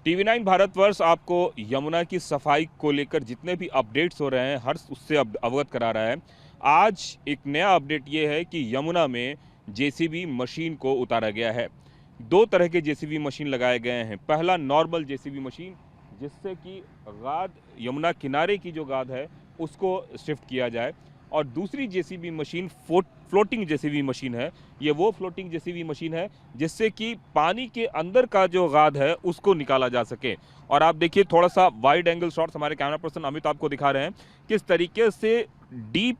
TV9 Bharatvarsh आपको यमुना की सफाई को लेकर जितने भी अपडेट्स हो रहे हैं हर उससे अवगत करा रहा है। आज एक नया अपडेट ये है कि यमुना में जेसीबी मशीन को उतारा गया है। दो तरह के जेसीबी मशीन लगाए गए हैं। पहला नॉर्मल जेसीबी मशीन, जिससे कि गाद यमुना किनारे की जो गाद है उसको शिफ्ट किया जाए, और दूसरी JCB machine floating JCB machine है। ये वो फ्लोटिंग जेसीबी मशीन है जिससे कि पानी के अंदर का जो गाद है उसको निकाला जा सके। और आप देखिए, थोड़ा सा वाइड एंगल शॉट्स हमारे कैमरा पर्सन अमित आपको दिखा रहे हैं किस तरीके से डीप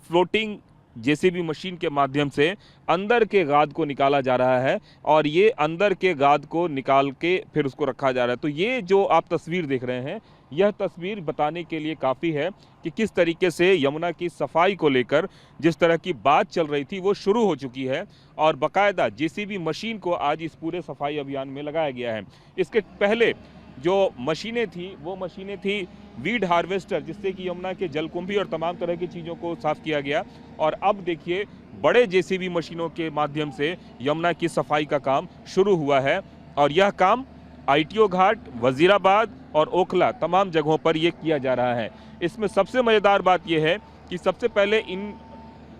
फ्लोटिंग जेसीबी मशीन के माध्यम से अंदर के गाद को निकाला जा रहा है, और ये अंदर के गाद को निकाल के फिर उसको रखा जा रहा है। तो ये जो आप तस्वीर देख रहे हैं, यह तस्वीर बताने के लिए काफ़ी है कि किस तरीके से यमुना की सफाई को लेकर जिस तरह की बात चल रही थी वो शुरू हो चुकी है, और बाकायदा जेसीबी मशीन को आज इस पूरे सफाई अभियान में लगाया गया है। इसके पहले जो मशीनें थी वो मशीनें थी वीड हार्वेस्टर, जिससे कि यमुना के जलकुंभी और तमाम तरह की चीज़ों को साफ किया गया। और अब देखिए, बड़े जेसीबी मशीनों के माध्यम से यमुना की सफाई का काम शुरू हुआ है, और यह काम आईटीओ घाट, वजीराबाद और ओखला तमाम जगहों पर यह किया जा रहा है। इसमें सबसे मज़ेदार बात यह है कि सबसे पहले इन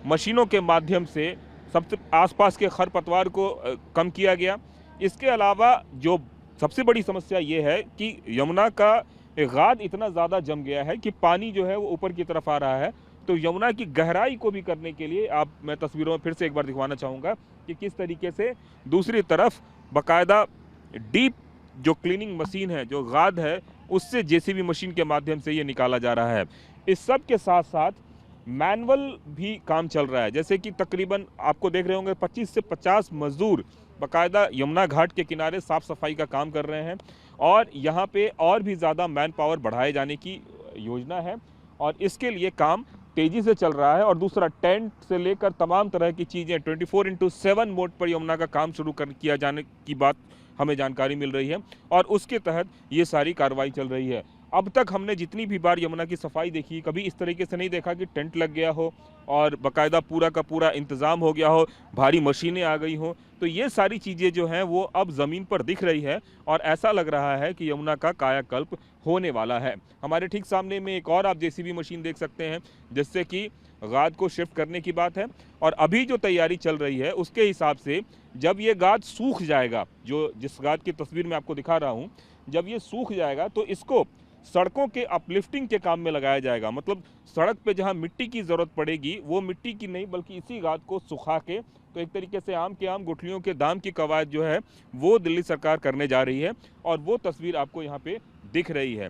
मशीनों के माध्यम से सबसे आसपास के खरपतवार को कम किया गया। इसके अलावा जो सबसे बड़ी समस्या ये है कि यमुना का गाद इतना ज़्यादा जम गया है कि पानी जो है वो ऊपर की तरफ आ रहा है। तो यमुना की गहराई को भी करने के लिए मैं तस्वीरों में फिर से एक बार दिखवाना चाहूँगा कि किस तरीके से दूसरी तरफ बाकायदा डीप जो क्लीनिंग मशीन है, जो गाद है, उससे जेसीबी मशीन के माध्यम से ये निकाला जा रहा है। इस सब के साथ साथ मैनुअल भी काम चल रहा है, जैसे कि तकरीबन आपको देख रहे होंगे 25 से 50 मजदूर बाकायदा यमुना घाट के किनारे साफ सफाई का काम कर रहे हैं, और यहाँ पे और भी ज़्यादा मैन पावर बढ़ाए जाने की योजना है, और इसके लिए काम तेज़ी से चल रहा है। और दूसरा, टेंट से लेकर तमाम तरह की चीज़ें 24/7 मोड पर यमुना का काम शुरू किया जाने की बात हमें जानकारी मिल रही है, और उसके तहत ये सारी कार्रवाई चल रही है। अब तक हमने जितनी भी बार यमुना की सफाई देखी, कभी इस तरीके से नहीं देखा कि टेंट लग गया हो और बाकायदा पूरा का पूरा इंतज़ाम हो गया हो, भारी मशीनें आ गई हों। तो ये सारी चीज़ें जो हैं वो अब ज़मीन पर दिख रही है, और ऐसा लग रहा है कि यमुना का कायाकल्प होने वाला है। हमारे ठीक सामने में एक और आप जेसीबी मशीन देख सकते हैं, जिससे कि गाद को शिफ्ट करने की बात है। और अभी जो तैयारी चल रही है उसके हिसाब से जब ये गाद सूख जाएगा, जो जिस गाद की तस्वीर मैं आपको दिखा रहा हूँ, जब ये सूख जाएगा तो इसको सड़कों के अपलिफ्टिंग के काम में लगाया जाएगा। मतलब सड़क पे जहाँ मिट्टी की ज़रूरत पड़ेगी वो मिट्टी की नहीं, बल्कि इसी गाद को सुखा के, तो एक तरीके से आम के आम गुठलियों के दाम की कवायद जो है वो दिल्ली सरकार करने जा रही है, और वो तस्वीर आपको यहाँ पे दिख रही है।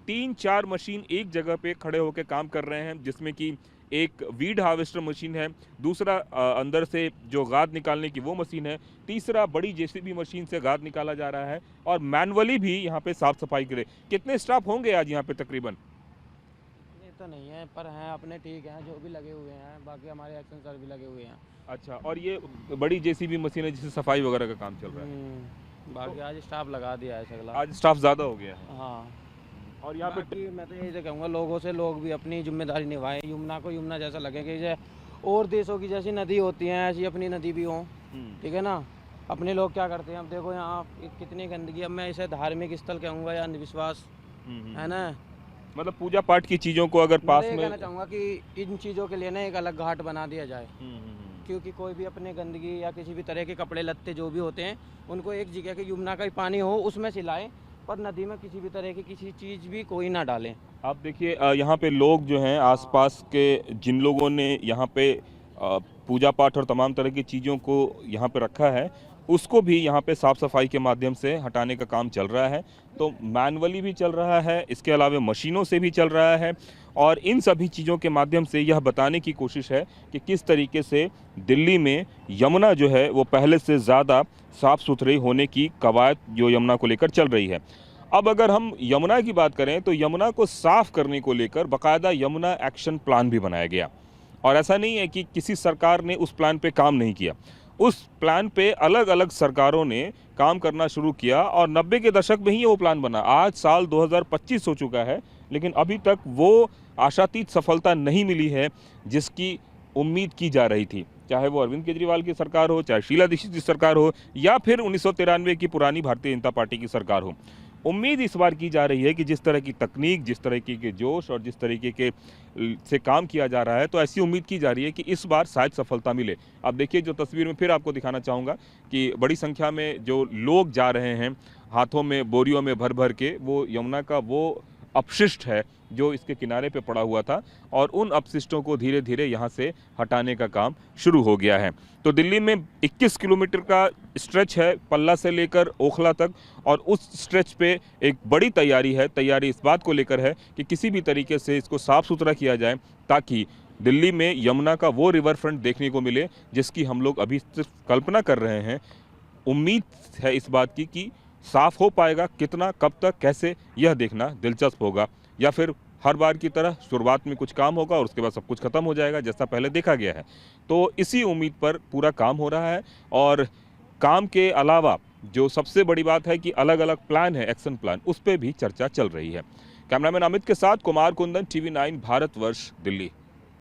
3-4 मशीन एक जगह पे खड़े होकर काम कर रहे हैं, जिसमें कि एक वीड हार्वेस्टर मशीन है, दूसरा अंदर से जो गाद निकालने की वो मशीन है, तीसरा बड़ी जेसीबी मशीन से गाद निकाला जा रहा है, और मैनुअली भी यहाँ पे साफ सफाई करे। कितने स्टाफ होंगे आज यहाँ पे तकरीबन? ये तो नहीं है, पर हैं अपने, ठीक हैं, जो भी लगे हुए हैं, बाकी हमारे एक्शन सर भी लगे हुए हैं। अच्छा, और ये बड़ी जेसीबी मशीन है जिससे सफाई वगैरह का काम चल रहा है? बाकी आज स्टाफ लगा दिया है सगला। आज स्टाफ ज़्यादा हो गया है। हाँ, और यहाँ पे बाकी मैं तो यही से कहूँगा लोगों से, लोग भी अपनी जिम्मेदारी निभाएं, यमुना को यमुना जैसा लगे कि जैसे और देशों की जैसी नदी होती हैं ऐसी अपनी नदी भी हो। ठीक है ना। अपने लोग क्या करते हैं, अब देखो यहाँ कितनी गंदगी। अब मैं इसे धार्मिक स्थल कहूँगा या अंधविश्वास, है ना। मतलब पूजा पाठ की चीज़ों को अगर पास मैं में, कहना चाहूँगा कि इन चीज़ों के लिए ना एक अलग घाट बना दिया जाए, क्योंकि कोई भी अपने गंदगी या किसी भी तरह के कपड़े लत्ते जो भी होते हैं उनको एक जगह के यमुना का ही पानी हो उसमें सिलाएं, पर नदी में किसी भी तरह की किसी चीज़ भी कोई ना डालें। आप देखिए, यहाँ पे लोग जो हैं आसपास के, जिन लोगों ने यहाँ पे पूजा पाठ और तमाम तरह की चीज़ों को यहाँ पे रखा है, उसको भी यहाँ पे साफ़ सफाई के माध्यम से हटाने का काम चल रहा है। तो मैनुअली भी चल रहा है, इसके अलावा मशीनों से भी चल रहा है, और इन सभी चीज़ों के माध्यम से यह बताने की कोशिश है कि किस तरीके से दिल्ली में यमुना जो है वो पहले से ज़्यादा साफ़ सुथरी होने की कवायद जो यमुना को लेकर चल रही है। अब अगर हम यमुना की बात करें तो यमुना को साफ़ करने को लेकर बाकायदा यमुना एक्शन प्लान भी बनाया गया, और ऐसा नहीं है कि किसी सरकार ने उस प्लान पे काम नहीं किया। उस प्लान पे अलग अलग सरकारों ने काम करना शुरू किया, और 90 के दशक में ही वो प्लान बना। आज साल 2025 हो चुका है, लेकिन अभी तक वो आशातीत सफलता नहीं मिली है जिसकी उम्मीद की जा रही थी। चाहे वो अरविंद केजरीवाल की सरकार हो, चाहे शीला दीक्षित की सरकार हो, या फिर 1993 की पुरानी भारतीय जनता पार्टी की सरकार हो। उम्मीद इस बार की जा रही है कि जिस तरह की तकनीक, जिस तरीके के जोश और जिस तरीके के से काम किया जा रहा है, तो ऐसी उम्मीद की जा रही है कि इस बार शायद सफलता मिले। अब देखिए, जो तस्वीर में फिर आपको दिखाना चाहूँगा कि बड़ी संख्या में जो लोग जा रहे हैं, हाथों में बोरियों में भर भर के, वो यमुना का वो अपशिष्ट है जो इसके किनारे पे पड़ा हुआ था, और उन अपशिष्टों को धीरे धीरे यहाँ से हटाने का काम शुरू हो गया है। तो दिल्ली में 21 किलोमीटर का स्ट्रेच है, पल्ला से लेकर ओखला तक, और उस स्ट्रेच पे एक बड़ी तैयारी है। तैयारी इस बात को लेकर है कि किसी भी तरीके से इसको साफ सुथरा किया जाए, ताकि दिल्ली में यमुना का वो रिवर फ्रंट देखने को मिले जिसकी हम लोग अभी सिर्फ कल्पना कर रहे हैं। उम्मीद है इस बात की कि साफ हो पाएगा, कितना, कब तक, कैसे, यह देखना दिलचस्प होगा, या फिर हर बार की तरह शुरुआत में कुछ काम होगा और उसके बाद सब कुछ खत्म हो जाएगा जैसा पहले देखा गया है। तो इसी उम्मीद पर पूरा काम हो रहा है, और काम के अलावा जो सबसे बड़ी बात है कि अलग अलग प्लान है, एक्शन प्लान, उस पर भी चर्चा चल रही है। कैमरामैन अमित के साथ कुमार कुंदन, TV9 भारतवर्ष, दिल्ली।